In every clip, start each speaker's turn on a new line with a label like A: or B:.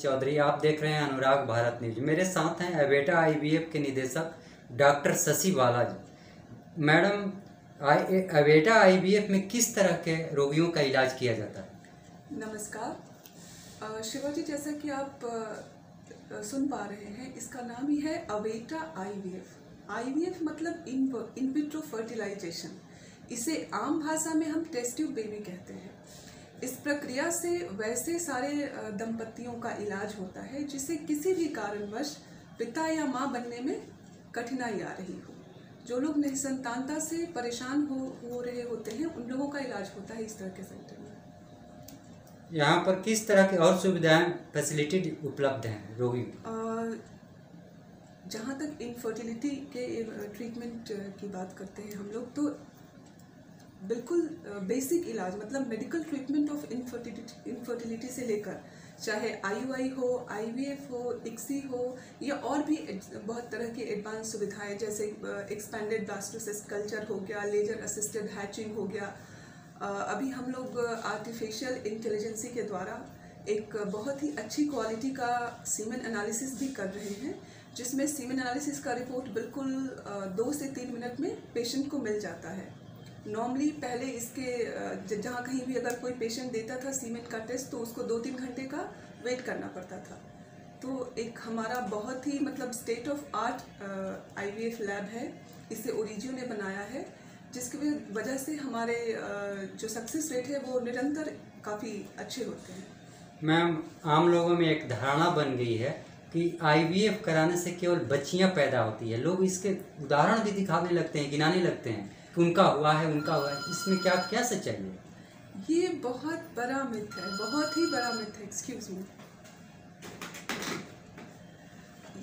A: चौधरी। आप देख रहे हैं अनुराग भारत न्यूज। मेरे साथ हैं अवेटा आईवीएफ के निदेशक doctor Shashi Balaji. Madam, Aveta IVF में किस तरह के रोगियों का इलाज किया जाता है?
B: नमस्कार शिवाजी, जैसा कि आप सुन पा रहे हैं, इसका नाम ही है अवेटा आईवीएफ। आईवीएफ मतलब इन विट्रो फर्टिलाइजेशन। इसे आम भाषा में हम टेस्ट ट्यूब बेबी कहते हैं। इस प्रक्रिया से वैसे सारे दंपतियों का इलाज होता है जिसे किसी भी कारणवश पिता या माँ बनने में कठिनाई आ रही हो। जो लोग निसंतानता से परेशान हो रहे होते हैं, उन लोगों का इलाज होता है इस तरह के सेंटर में।
A: यहाँ पर किस तरह की और सुविधाएं फैसिलिटी उपलब्ध हैं रोगी?
B: जहाँ तक इनफर्टिलिटी के ट्रीटमेंट की बात करते हैं हम लोग, तो बिल्कुल बेसिक इलाज मतलब मेडिकल ट्रीटमेंट ऑफ इनफर्टिलिटी से लेकर चाहे आईयूआई हो, आईवीएफ हो, इक्सी हो या और भी बहुत तरह की एडवांस सुविधाएं जैसे एक्सपैंडेड ब्लास्टोसिस्ट कल्चर हो गया, लेजर असिस्टेड हैचिंग हो गया। अभी हम लोग आर्टिफिशियल इंटेलिजेंसी के द्वारा एक बहुत ही अच्छी क्वालिटी का सीमेन एनालिसिस भी कर रहे हैं, जिसमें सीमेन एनालिसिस का रिपोर्ट बिल्कुल 2 से 3 मिनट में पेशेंट को मिल जाता है। नॉर्मली पहले इसके जहाँ कहीं भी अगर कोई पेशेंट देता था सीमेंट का टेस्ट, तो उसको 2-3 घंटे का वेट करना पड़ता था। तो एक हमारा बहुत ही मतलब state of art IVF lab है, इसे ओरिजियो ने बनाया है, जिसकी वजह से हमारे जो सक्सेस रेट है वो निरंतर काफ़ी अच्छे होते हैं।
A: मैम, आम लोगों में एक धारणा बन गई है कि आईवीएफ कराने से केवल बच्चियां पैदा होती है। लोग इसके उदाहरण भी दिखाने लगते हैं, गिनाने लगते हैं कि उनका हुआ है, उनका हुआ है। इसमें क्या सच्चाई है?
B: ये बहुत बड़ा मिथ है, बहुत ही बड़ा मिथ है। एक्सक्यूज मी,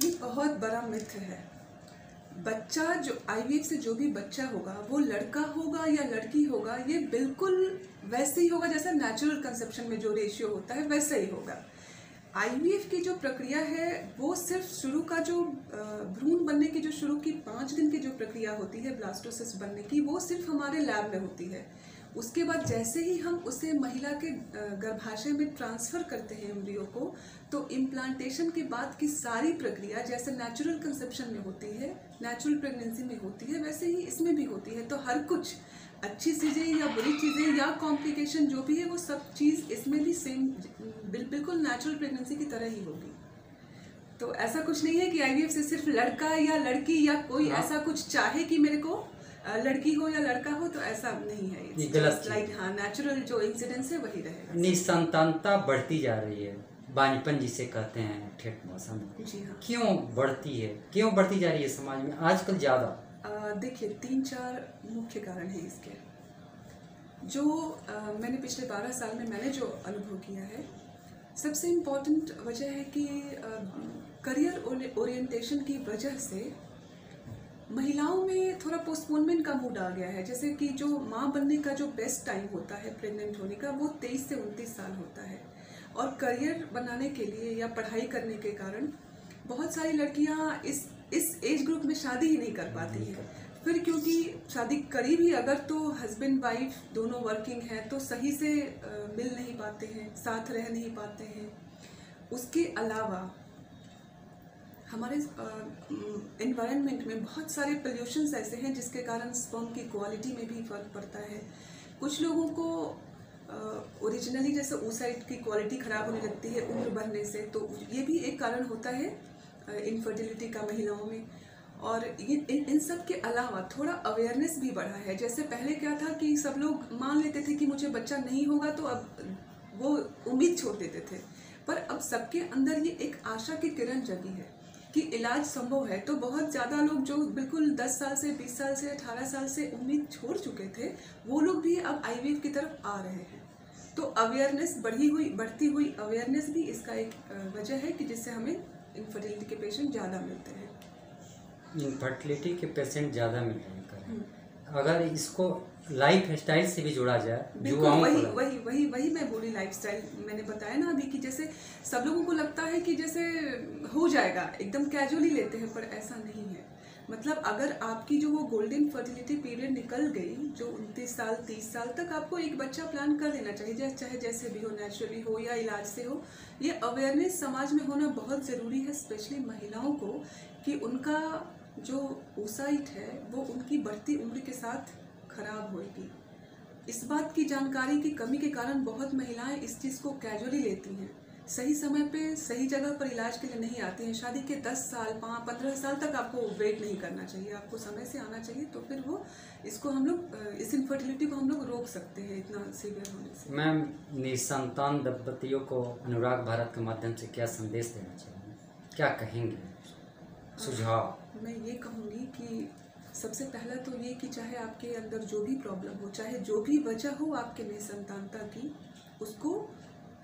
B: ये बहुत बड़ा मिथ है। बच्चा जो आईवीएफ से जो भी बच्चा होगा, वो लड़का होगा या लड़की होगा, ये बिल्कुल वैसे ही होगा जैसा नेचुरल कंसेप्शन में जो रेशियो होता है वैसा ही होगा। आईवीएफ की जो प्रक्रिया है वो सिर्फ शुरू का जो भ्रूण बनने की जो शुरू की 5 दिन की जो प्रक्रिया होती है ब्लास्टोसिस्ट बनने की, वो सिर्फ हमारे लैब में होती है। उसके बाद जैसे ही हम उसे महिला के गर्भाशय में ट्रांसफ़र करते हैं एम्ब्रियो को, तो इम्प्लांटेशन के बाद की सारी प्रक्रिया जैसे नेचुरल कंसेप्शन में होती है, नेचुरल प्रेगनेंसी में होती है, वैसे ही इसमें भी होती है। तो हर कुछ अच्छी चीज़ें या बुरी चीज़ें या कॉम्प्लिकेशन जो भी है, वो सब चीज़ इसमें भी सेम बिल्कुल नेचुरल प्रेगनेंसी की तरह ही होगी। तो ऐसा कुछ नहीं है कि आईवीएफ से सिर्फ लड़का या लड़की या कोई ऐसा कुछ चाहे कि मेरे को लड़की हो या लड़का हो, तो ऐसा नहीं है।
A: ये गलत
B: लाइक हाँ, नेचुरल जो इंसिडेंस है वही रहेगा।
A: निसंतानता बढ़ती जा रही है, बांझपन जिसे कहते हैं ठेठ भाषा में।
B: जी हाँ।
A: क्यों बढ़ती है, क्यों बढ़ती जा रही है समाज में आजकल ज़्यादा?
B: देखिए, 3-4 मुख्य कारण हैं इसके। जो मैंने पिछले 12 साल में मैंने जो अनुभव किया है, सबसे इम्पॉर्टेंट वजह है कि करियर ओरिएंटेशन की वजह से महिलाओं में थोड़ा पोस्टपोनमेंट का मूड आ गया है। जैसे कि जो माँ बनने का जो बेस्ट टाइम होता है प्रेग्नेंट होने का, वो 23 से 29 साल होता है। और करियर बनाने के लिए या पढ़ाई करने के कारण बहुत सारी लड़कियाँ इस एज ग्रुप में शादी ही नहीं कर पाती हैं। फिर क्योंकि शादी करी भी अगर, तो हस्बैंड वाइफ दोनों वर्किंग हैं, तो सही से मिल नहीं पाते हैं, साथ रह नहीं पाते हैं। उसके अलावा हमारे एनवायरनमेंट में बहुत सारे पोल्यूशंस ऐसे हैं जिसके कारण स्पर्म की क्वालिटी में भी फ़र्क पड़ता है। कुछ लोगों को ओरिजिनली जैसे oocyte की क्वालिटी ख़राब होने लगती है उम्र बढ़ने से, तो ये भी एक कारण होता है इनफर्टिलिटी का महिलाओं में। और इन सब के अलावा थोड़ा अवेयरनेस भी बढ़ा है। जैसे पहले क्या था कि सब लोग मान लेते थे कि मुझे बच्चा नहीं होगा, तो अब वो उम्मीद छोड़ देते थे। पर अब सबके अंदर ये एक आशा की किरण जगी है कि इलाज संभव है। तो बहुत ज़्यादा लोग जो बिल्कुल 10 साल से, 20 साल से, 18 साल से उम्मीद छोड़ चुके थे, वो लोग भी अब आईवीएफ की तरफ आ रहे हैं। तो अवेयरनेस बढ़ती हुई अवेयरनेस भी इसका एक वजह है कि जिससे हमें इनफर्टिलिटी के पेशेंट ज़्यादा मिलते हैं।
A: इनफर्टिलिटी के पेशेंट ज़्यादा मिल रहे हैं। अगर इसको लाइफ स्टाइल से भी जोड़ा जाए,
B: वही मैं बोली, लाइफस्टाइल मैंने बताया ना अभी कि जैसे सब लोगों को लगता है कि जैसे हो जाएगा, एकदम कैजुअली लेते हैं, पर ऐसा नहीं है। मतलब अगर आपकी जो वो गोल्डन फर्टिलिटी पीरियड निकल गई, जो 29 साल 30 साल तक आपको एक बच्चा प्लान कर लेना चाहिए, चाहे जैसे भी हो, नेचुरली हो या इलाज से हो। ये अवेयरनेस समाज में होना बहुत ज़रूरी है, स्पेशली महिलाओं को, कि उनका जो ओसाइट है वो उनकी बढ़ती उम्र के साथ खराब होगी। इस बात की जानकारी की कमी के कारण बहुत महिलाएं इस चीज़ को कैजुअली लेती हैं, सही समय पे सही जगह पर इलाज के लिए नहीं आती हैं। शादी के 10 साल 15 साल तक आपको वेट नहीं करना चाहिए, आपको समय से आना चाहिए, तो फिर वो इसको हम लोग इस इनफर्टिलिटी को हम लोग रोक सकते हैं इतना सीवियर होने से।
A: मैम, निसंतान दंपतियों को अनुराग भारत के माध्यम से क्या संदेश देना चाहिए, क्या कहेंगे, सुझाव?
B: मैं ये कहूँगी कि सबसे पहला तो ये कि चाहे आपके अंदर जो भी प्रॉब्लम हो, चाहे जो भी वजह हो आपके निसंतानता की, उसको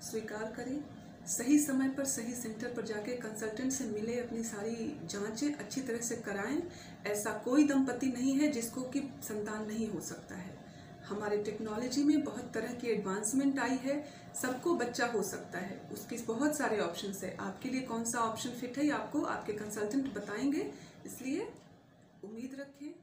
B: स्वीकार करें, सही समय पर सही सेंटर पर जाके कंसल्टेंट से मिले, अपनी सारी जांचें अच्छी तरह से कराएं। ऐसा कोई दंपति नहीं है जिसको कि संतान नहीं हो सकता है। हमारे टेक्नोलॉजी में बहुत तरह की एडवांसमेंट आई है, सबको बच्चा हो सकता है, उसके बहुत सारे ऑप्शंस है। आपके लिए कौन सा ऑप्शन फिट है, आपको आपके कंसल्टेंट बताएंगे, इसलिए उम्मीद रखें।